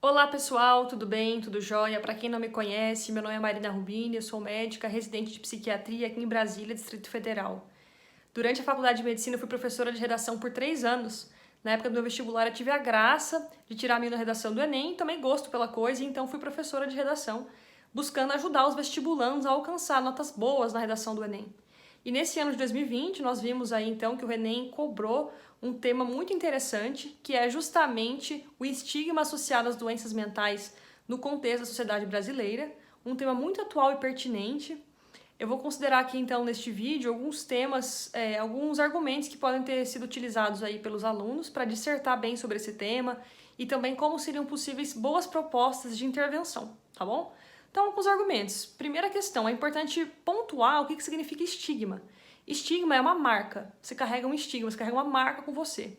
Olá pessoal, tudo bem? Tudo jóia? Para quem não me conhece, meu nome é Marina Rubini, eu sou médica residente de psiquiatria aqui em Brasília, Distrito Federal. Durante a faculdade de medicina eu fui professora de redação por 3 anos. Na época do meu vestibular eu tive a graça de tirar a minha redação do Enem, tomei gosto pela coisa e então fui professora de redação, buscando ajudar os vestibulandos a alcançar notas boas na redação do Enem. E nesse ano de 2020, nós vimos aí então que o Enem cobrou um tema muito interessante, que é justamente o estigma associado às doenças mentais no contexto da sociedade brasileira, um tema muito atual e pertinente. Eu vou considerar aqui então neste vídeo alguns temas, alguns argumentos que podem ter sido utilizados aí pelos alunos para dissertar bem sobre esse tema e também como seriam possíveis boas propostas de intervenção, tá bom? Então, alguns argumentos. Primeira questão, é importante pontuar o que significa estigma. Estigma é uma marca, você carrega um estigma, você carrega uma marca com você.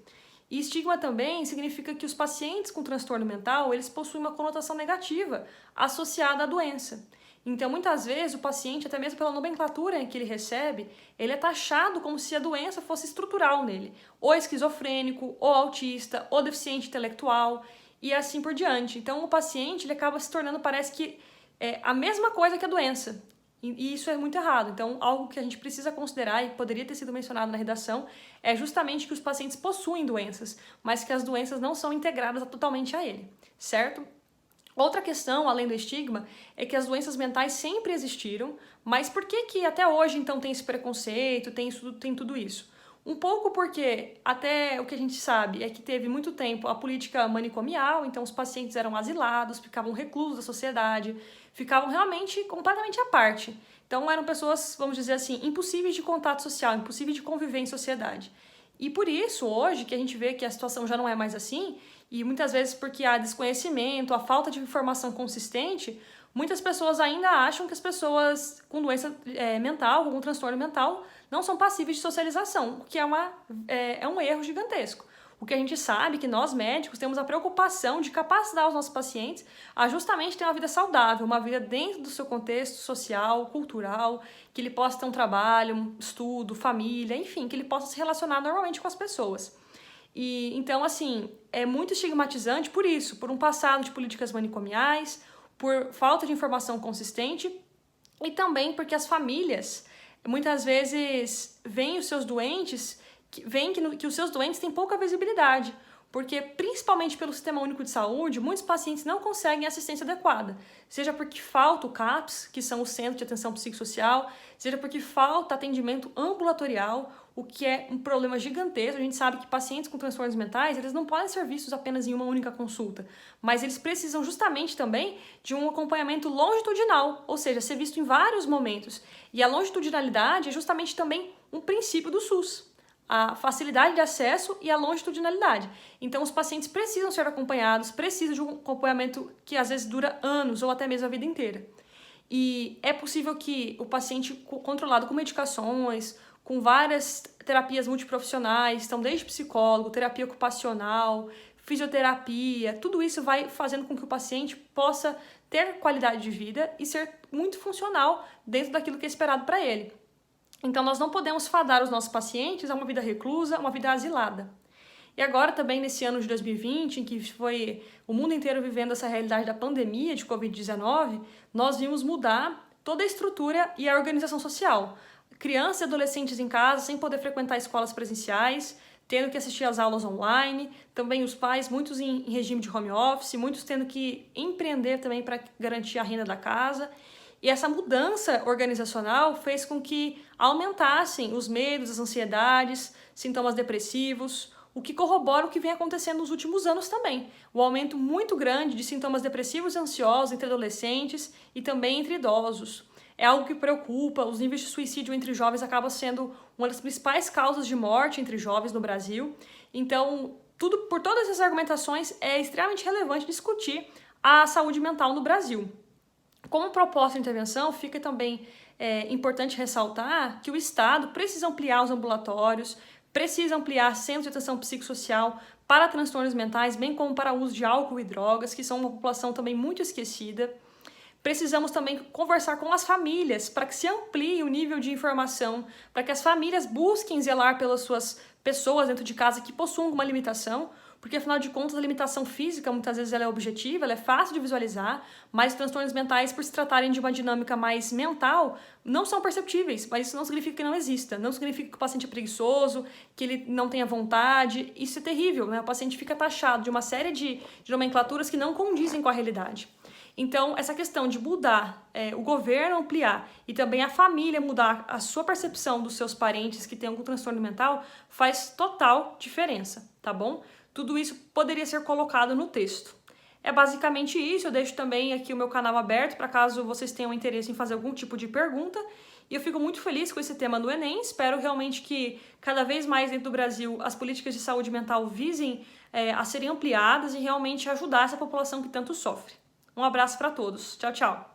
E estigma também significa que os pacientes com transtorno mental, eles possuem uma conotação negativa associada à doença. Então, muitas vezes, o paciente, até mesmo pela nomenclatura que ele recebe, ele é taxado como se a doença fosse estrutural nele. Ou esquizofrênico, ou autista, ou deficiente intelectual, e assim por diante. Então, o paciente, ele acaba se tornando, parece que a mesma coisa que a doença. E isso é muito errado. Então, algo que a gente precisa considerar, e poderia ter sido mencionado na redação, é justamente que os pacientes possuem doenças, mas que as doenças não são integradas totalmente a ele, certo? Outra questão, além do estigma, é que as doenças mentais sempre existiram, mas por que até hoje, então, tem esse preconceito, tem tudo isso? Um pouco porque, até o que a gente sabe, é que teve muito tempo a política manicomial, então os pacientes eram asilados, ficavam reclusos da sociedade, ficavam realmente completamente à parte. Então eram pessoas, vamos dizer assim, impossíveis de contato social, impossíveis de conviver em sociedade. E por isso, hoje, que a gente vê que a situação já não é mais assim, e muitas vezes porque há desconhecimento, a falta de informação consistente, muitas pessoas ainda acham que as pessoas com doença mental, com transtorno mental, não são passíveis de socialização, o que é um erro gigantesco. O que a gente sabe é que nós médicos temos a preocupação de capacitar os nossos pacientes a justamente ter uma vida saudável, uma vida dentro do seu contexto social, cultural, que ele possa ter um trabalho, um estudo, família, enfim, que ele possa se relacionar normalmente com as pessoas. E então, assim, é muito estigmatizante por isso, por um passado de políticas manicomiais, por falta de informação consistente e também porque as famílias muitas vezes veem os seus doentes, veem que os seus doentes têm pouca visibilidade, porque principalmente pelo Sistema Único de Saúde, muitos pacientes não conseguem assistência adequada, seja porque falta o CAPS, que são os Centros de Atenção Psicossocial, seja porque falta atendimento ambulatorial, o que é um problema gigantesco. A gente sabe que pacientes com transtornos mentais, eles não podem ser vistos apenas em uma única consulta, mas eles precisam justamente também de um acompanhamento longitudinal, ou seja, ser visto em vários momentos. E a longitudinalidade é justamente também um princípio do SUS. A facilidade de acesso e a longitudinalidade. Então, os pacientes precisam ser acompanhados, precisam de um acompanhamento que às vezes dura anos ou até mesmo a vida inteira. E é possível que o paciente controlado com medicações, com várias terapias multiprofissionais, então desde psicólogo, terapia ocupacional, fisioterapia, tudo isso vai fazendo com que o paciente possa ter qualidade de vida e ser muito funcional dentro daquilo que é esperado para ele. Então, nós não podemos fadar os nossos pacientes a uma vida reclusa, uma vida asilada. E agora também nesse ano de 2020, em que foi o mundo inteiro vivendo essa realidade da pandemia de Covid-19, nós vimos mudar toda a estrutura e a organização social. Crianças e adolescentes em casa, sem poder frequentar escolas presenciais, tendo que assistir às aulas online, também os pais, muitos em regime de home office, muitos tendo que empreender também para garantir a renda da casa. E essa mudança organizacional fez com que aumentassem os medos, as ansiedades, sintomas depressivos, o que corrobora o que vem acontecendo nos últimos anos também. O aumento muito grande de sintomas depressivos e ansiosos entre adolescentes e também entre idosos. É algo que preocupa, os níveis de suicídio entre jovens acabam sendo uma das principais causas de morte entre jovens no Brasil. Então, por todas essas argumentações, é extremamente relevante discutir a saúde mental no Brasil. Como proposta de intervenção, fica também importante ressaltar que o Estado precisa ampliar os ambulatórios, precisa ampliar centros de atenção psicossocial para transtornos mentais, bem como para o uso de álcool e drogas, que são uma população também muito esquecida. Precisamos também conversar com as famílias para que se amplie o nível de informação, para que as famílias busquem zelar pelas suas pessoas dentro de casa que possuam uma limitação, porque afinal de contas a limitação física muitas vezes ela é objetiva, ela é fácil de visualizar, mas transtornos mentais, por se tratarem de uma dinâmica mais mental, não são perceptíveis, mas isso não significa que não exista, não significa que o paciente é preguiçoso, que ele não tenha vontade, isso é terrível, né? O paciente fica taxado de uma série de nomenclaturas que não condizem com a realidade. Então, essa questão de mudar, o governo ampliar e também a família mudar a sua percepção dos seus parentes que têm algum transtorno mental faz total diferença, tá bom? Tudo isso poderia ser colocado no texto. É basicamente isso, eu deixo também aqui o meu canal aberto para caso vocês tenham interesse em fazer algum tipo de pergunta. E eu fico muito feliz com esse tema do Enem, espero realmente que cada vez mais dentro do Brasil as políticas de saúde mental visem a serem ampliadas e realmente ajudar essa população que tanto sofre. Um abraço para todos. Tchau, tchau.